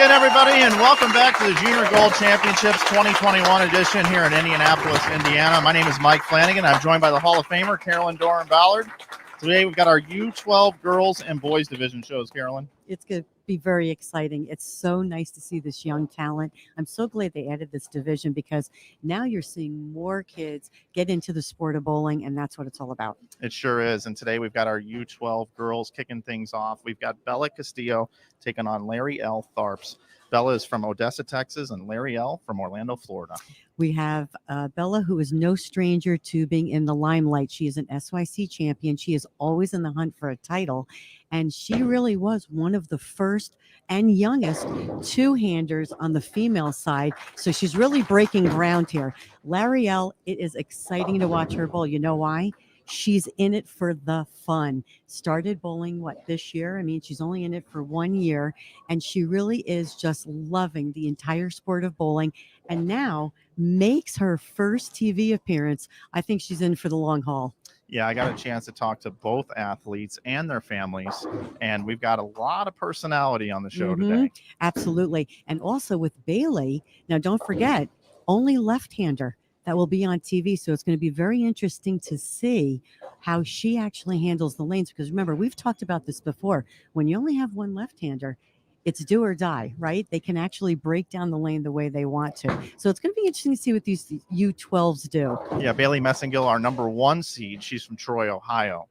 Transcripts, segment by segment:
weekend, everybody, and welcome back to the Junior Gold Championships 2021 edition here in Indianapolis, Indiana. My name is Mike Flanagan. I'm joined by the Hall of Famer, Carolyn Doran-Ballard. Today, we've got our U12 Girls and Boys Division shows, Carolyn. It's going to be very exciting. It's so nice to see this young talent. I'm so glad they added this division because now you're seeing more kids get into the sport of bowling, and that's what it's all about. It sure is. And today we've got our U12 girls kicking things off. We've got Bella Castillo taking on Larry L. Tharps. Bella is from Odessa, Texas, and Larry L. from Orlando, Florida. We have Bella, who is no stranger to being in the limelight. She is an SYC champion. She is always in the hunt for a title. And she really was one of the first and youngest two-handers on the female side. So she's really breaking ground here. Larry L., it is exciting to watch her bowl. You know why? She's in it for the fun. Started bowling, this year? I mean, she's only in it for 1 year, and she really is just loving the entire sport of bowling, and now makes her first TV appearance. I think she's in for the long haul. Yeah, I got a chance to talk to both athletes and their families, and we've got a lot of personality on the show today. Absolutely. And also with Bailey, now don't forget, only left-hander that will be on TV. So it's going to be very interesting to see how she actually handles the lanes. Because remember, we've talked about this before. When you only have one left-hander, it's do or die, right? They can actually break down the lane the way they want to. So it's going to be interesting to see what these U12s do. Yeah, Bailey Messingill, our number 1 seed. She's from Troy, Ohio.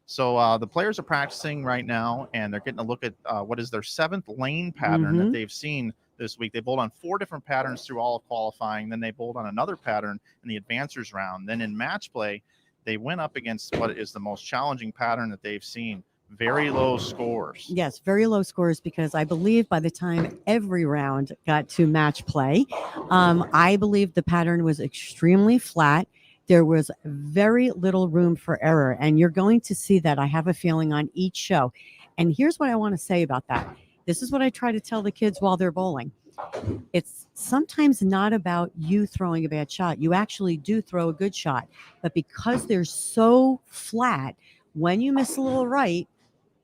So the players are practicing right now, and they're getting a look at what is their 7th lane pattern that they've seen this week. They bowled on 4 different patterns through all of qualifying. Then they bowled on another pattern in the advancers round. Then in match play, they went up against what is the most challenging pattern that they've seen. Very low scores. Yes, very low scores, because I believe by the time every round got to match play, I believe the pattern was extremely flat. There was very little room for error, and you're going to see that, I have a feeling, on each show. And here's what I want to say about that. This is what I try to tell the kids while they're bowling. It's sometimes not about you throwing a bad shot. You actually do throw a good shot. But because they're so flat, when you miss a little right,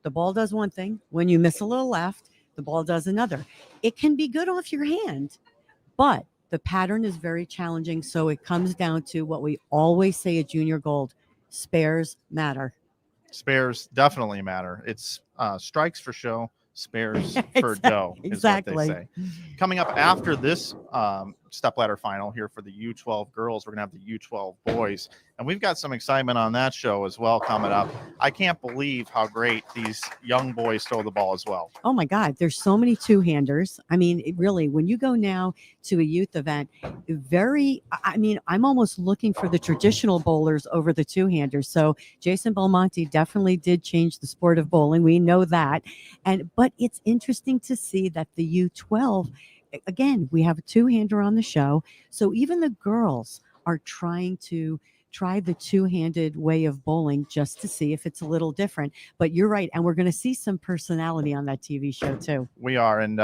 the ball does one thing. When you miss a little left, the ball does another. It can be good off your hand, but the pattern is very challenging. So it comes down to what we always say at Junior Gold: spares matter. Spares definitely matter. It's strikes for show, spares for dough, is what they say. Coming up after this stepladder final here for the U12 girls, we're going to have the U12 boys, and we've got some excitement on that show as well coming up. I can't believe how great these young boys throw the ball as well. Oh my God, there's so many two-handers. I mean, really, when you go now to a youth event, I'm almost looking for the traditional bowlers over the two-handers. So Jason Belmonte definitely did change the sport of bowling. We know that. But it's interesting to see that the U12, again, we have a two-hander on the show. So even the girls are trying to try the two-handed way of bowling just to see if it's a little different. But you're right, and we're going to see some personality on that TV show too. We are, and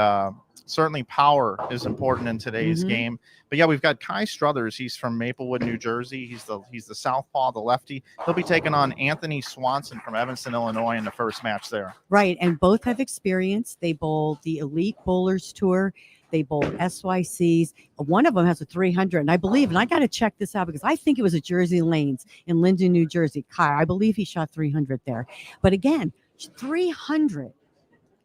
certainly power is important in today's game. But yeah, we've got Kai Struthers. He's from Maplewood, New Jersey. He's the southpaw, the lefty. He'll be taking on Anthony Swanson from Evanston, Illinois, in the first match there. Right, and both have experience. They bowled the Elite Bowlers Tour. They bowled SYCs. One of them has a 300, and I believe, and I got to check this out because I think it was at Jersey Lanes in Linden, New Jersey. Kai, I believe he shot 300 there. But again, 300.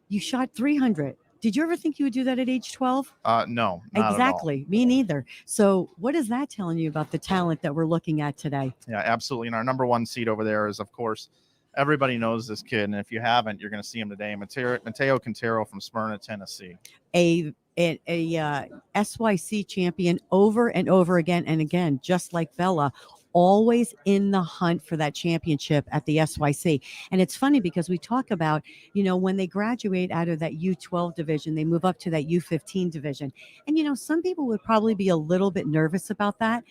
You shot 300. Did you ever think you would do that at age 12? No, not exactly. at all. Me neither. So what is that telling you about the talent that we're looking at today? Yeah, absolutely. And our number 1 seed over there is, of course, everybody knows this kid. And if you haven't, you're going to see him today. Mateo Quintero from Smyrna, Tennessee. A SYC champion over and over again. And again, just like Bella, always in the hunt for that championship at the SYC. And it's funny because we talk about, when they graduate out of that U12 division, they move up to that U15 division. And, some people would probably be a little bit nervous about that.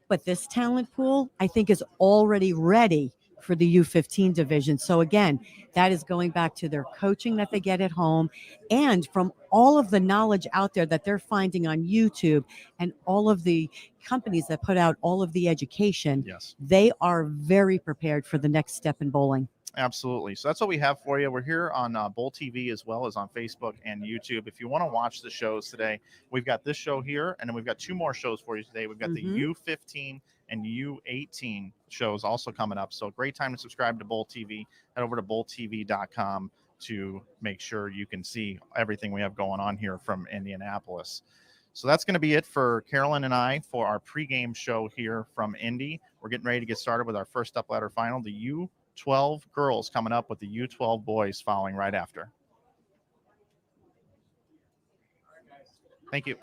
But this talent pool, I think, is already ready for the U15 division. So again, that is going back to their coaching that they get at home and from all of the knowledge out there that they're finding on YouTube and all of the companies that put out all of the education. Yes. They are very prepared for the next step in bowling. Absolutely. So that's what we have for you. We're here on BowlTV as well as on Facebook and YouTube. If you want to watch the shows today, we've got this show here, and then we've got two more shows for you today. We've got the U15 and U18 shows also coming up. So great time to subscribe to BowlTV. Head over to bowltv.com to make sure you can see everything we have going on here from Indianapolis. So that's going to be it for Carolyn and I for our pregame show here from Indy. We're getting ready to get started with our first Stepladder final, the U12 Girls coming up with the U12 Boys following right after. Thank you.